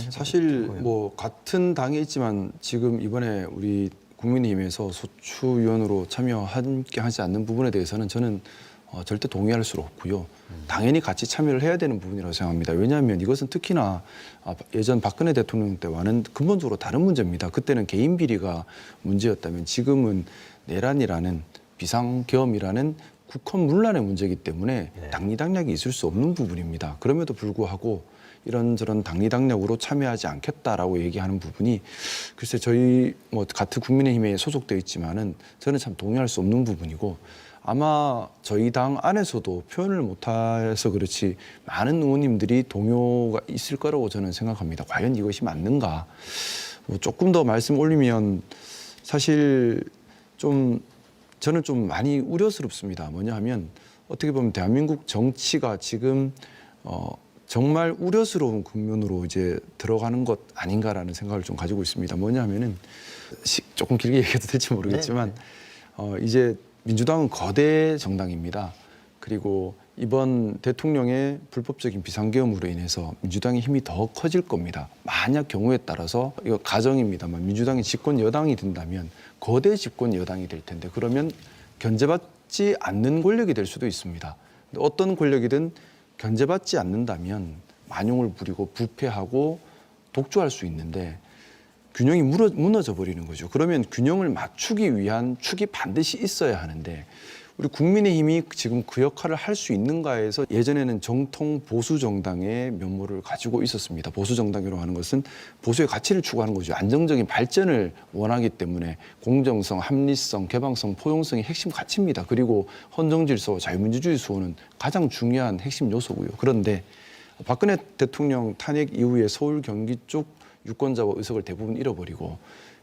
사실 뭐 같은 당에 있지만 지금 이번에 우리 국민의힘에서 소추위원으로 함께 하지 않는 부분에 대해서는 저는 절대 동의할 수 없고요. 당연히 같이 참여를 해야 되는 부분이라고 생각합니다. 왜냐하면 이것은 특히나 예전 박근혜 대통령 때와는 근본적으로 다른 문제입니다. 그때는 개인 비리가 문제였다면 지금은 내란이라는 비상계엄이라는 국헌 문란의 문제이기 때문에 당리당략이 있을 수 없는 부분입니다. 그럼에도 불구하고 이런저런 당리당략으로 참여하지 않겠다라고 얘기하는 부분이 글쎄 저희 뭐 같은 국민의힘에 소속되어 있지만은 저는 참 동의할 수 없는 부분이고 아마 저희 당 안에서도 표현을 못해서 그렇지 많은 의원님들이 동요가 있을 거라고 저는 생각합니다. 과연 이것이 맞는가? 뭐 조금 더 말씀 올리면 사실 좀 저는 좀 많이 우려스럽습니다. 뭐냐 하면 어떻게 보면 대한민국 정치가 지금 정말 우려스러운 국면으로 이제 들어가는 것 아닌가라는 생각을 좀 가지고 있습니다. 뭐냐 하면은 조금 길게 얘기해도 될지 모르겠지만 이제 민주당은 거대 정당입니다. 그리고 이번 대통령의 불법적인 비상계엄으로 인해서 민주당의 힘이 더 커질 겁니다. 만약 경우에 따라서 이거 가정입니다만 민주당이 집권 여당이 된다면 거대 집권 여당이 될 텐데 그러면 견제받지 않는 권력이 될 수도 있습니다. 어떤 권력이든 견제받지 않는다면 만용을 부리고 부패하고 독주할 수 있는데 균형이 무너져 버리는 거죠. 그러면 균형을 맞추기 위한 축이 반드시 있어야 하는데 우리 국민의힘이 지금 그 역할을 할 수 있는가에서 예전에는 정통 보수 정당의 면모를 가지고 있었습니다. 보수 정당이라고 하는 것은 보수의 가치를 추구하는 거죠. 안정적인 발전을 원하기 때문에 공정성, 합리성, 개방성, 포용성이 핵심 가치입니다. 그리고 헌정질서, 자유민주주의 수호는 가장 중요한 핵심 요소고요. 그런데 박근혜 대통령 탄핵 이후에 서울, 경기 쪽 유권자와 의석을 대부분 잃어버리고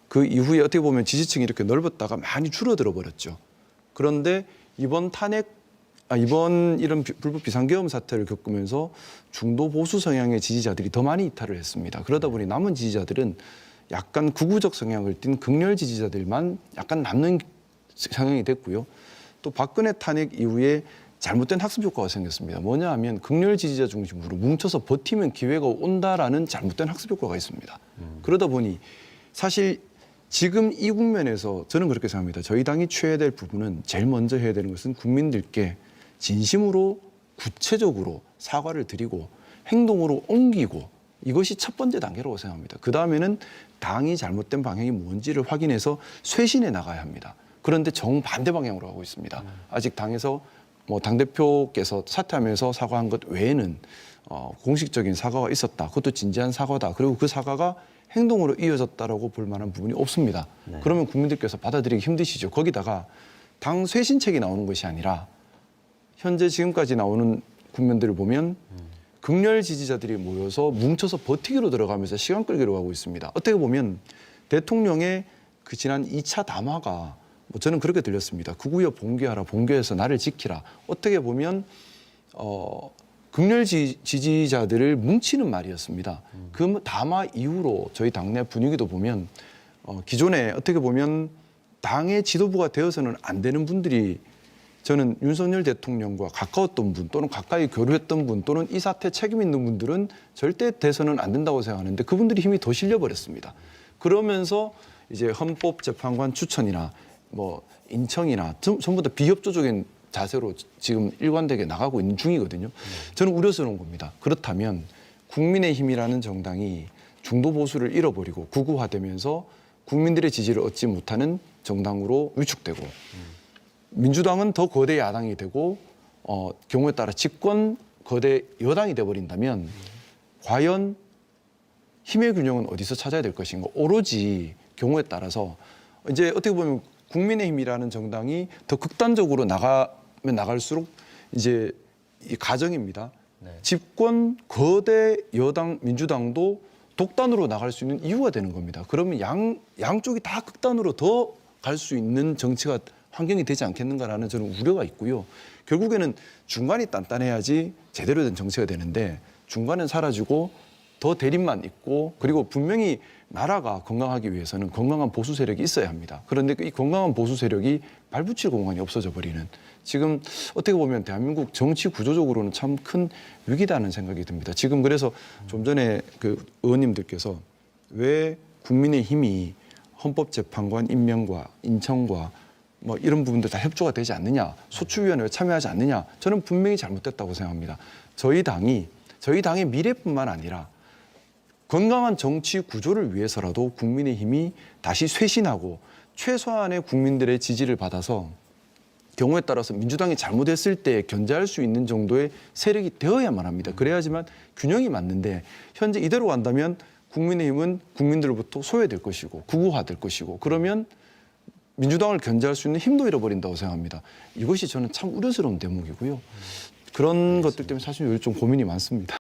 그 이후에 어떻게 보면 지지층이 이렇게 넓었다가 많이 줄어들어 버렸죠. 그런데 이번 이런 불법 비상계엄 사태를 겪으면서 중도 보수 성향의 지지자들이 더 많이 이탈을 했습니다. 그러다 보니 남은 지지자들은 약간 극우적 성향을 띤 극렬 지지자들만 약간 남는 성향이 됐고요. 또 박근혜 탄핵 이후에 잘못된 학습 효과가 생겼습니다. 뭐냐 하면 극렬 지지자 중심으로 뭉쳐서 버티면 기회가 온다라는 잘못된 학습 효과가 있습니다. 그러다 보니 사실 지금 이 국면에서 저는 그렇게 생각합니다. 저희 당이 취해야 될 부분은 제일 먼저 해야 되는 것은 국민들께 진심으로 구체적으로 사과를 드리고 행동으로 옮기고 이것이 첫 번째 단계라고 생각합니다. 그다음에는 당이 잘못된 방향이 뭔지를 확인해서 쇄신해 나가야 합니다. 그런데 정반대 방향으로 가고 있습니다. 아직 당에서 뭐 당대표께서 사퇴하면서 사과한 것 외에는 공식적인 사과가 있었다. 그것도 진지한 사과다. 그리고 그 사과가 행동으로 이어졌다라고 볼 만한 부분이 없습니다. 네. 그러면 국민들께서 받아들이기 힘드시죠. 거기다가 당 쇄신책이 나오는 것이 아니라 현재 지금까지 나오는 국면들을 보면 극렬 지지자들이 모여서 뭉쳐서 버티기로 들어가면서 시간 끌기로 가고 있습니다. 어떻게 보면 대통령의 그 지난 2차 담화가 뭐 저는 그렇게 들렸습니다. 극우여 봉기하라, 봉기해서 나를 지키라. 어떻게 보면 극렬 지지자들을 뭉치는 말이었습니다. 그 담화 이후로 저희 당내 분위기도 보면 기존에 어떻게 보면 당의 지도부가 되어서는 안 되는 분들이 저는 윤석열 대통령과 가까웠던 분 또는 가까이 교류했던 분 또는 이 사태 책임 있는 분들은 절대 돼서는 안 된다고 생각하는데 그분들이 힘이 더 실려버렸습니다. 그러면서 이제 헌법재판관 추천이나 뭐 인청이나 전부 다 비협조적인 자세로 지금 일관되게 나가고 있는 중이거든요. 저는 우려스러운 겁니다. 그렇다면 국민의힘이라는 정당이 중도 보수를 잃어버리고 극우화되면서 국민들의 지지를 얻지 못하는 정당으로 위축되고 민주당은 더 거대 야당이 되고 경우에 따라 집권 거대 여당이 돼버린다면 과연 힘의 균형은 어디서 찾아야 될 것인가. 오로지 경우에 따라서 이제 어떻게 보면 국민의힘이라는 정당이 더 극단적으로 나가면 나갈수록 이제 이 가정입니다. 네. 집권 거대 여당 민주당도 독단으로 나갈 수 있는 이유가 되는 겁니다. 그러면 양쪽이 다 극단으로 더 갈 수 있는 정치가 환경이 되지 않겠는가라는 저는 우려가 있고요. 결국에는 중간이 단단해야지 제대로 된 정치가 되는데 중간은 사라지고 더 대립만 있고 그리고 분명히 나라가 건강하기 위해서는 건강한 보수 세력이 있어야 합니다. 그런데 이 건강한 보수 세력이 발붙일 공간이 없어져 버리는 지금 어떻게 보면 대한민국 정치 구조적으로는 참 큰 위기다는 생각이 듭니다. 지금 그래서 좀 전에 그 의원님들께서 왜 국민의힘이 헌법재판관 임명과 인천과 뭐 이런 부분들 다 협조가 되지 않느냐, 소추위원회에 참여하지 않느냐, 저는 분명히 잘못됐다고 생각합니다. 저희 당의 미래뿐만 아니라 건강한 정치 구조를 위해서라도 국민의힘이 다시 쇄신하고 최소한의 국민들의 지지를 받아서 경우에 따라서 민주당이 잘못했을 때 견제할 수 있는 정도의 세력이 되어야만 합니다. 그래야지만 균형이 맞는데 현재 이대로 간다면 국민의힘은 국민들로부터 소외될 것이고 극우화될 것이고 그러면 민주당을 견제할 수 있는 힘도 잃어버린다고 생각합니다. 이것이 저는 참 우려스러운 대목이고요. 그런 것들 때문에 사실 요즘 좀 고민이 많습니다.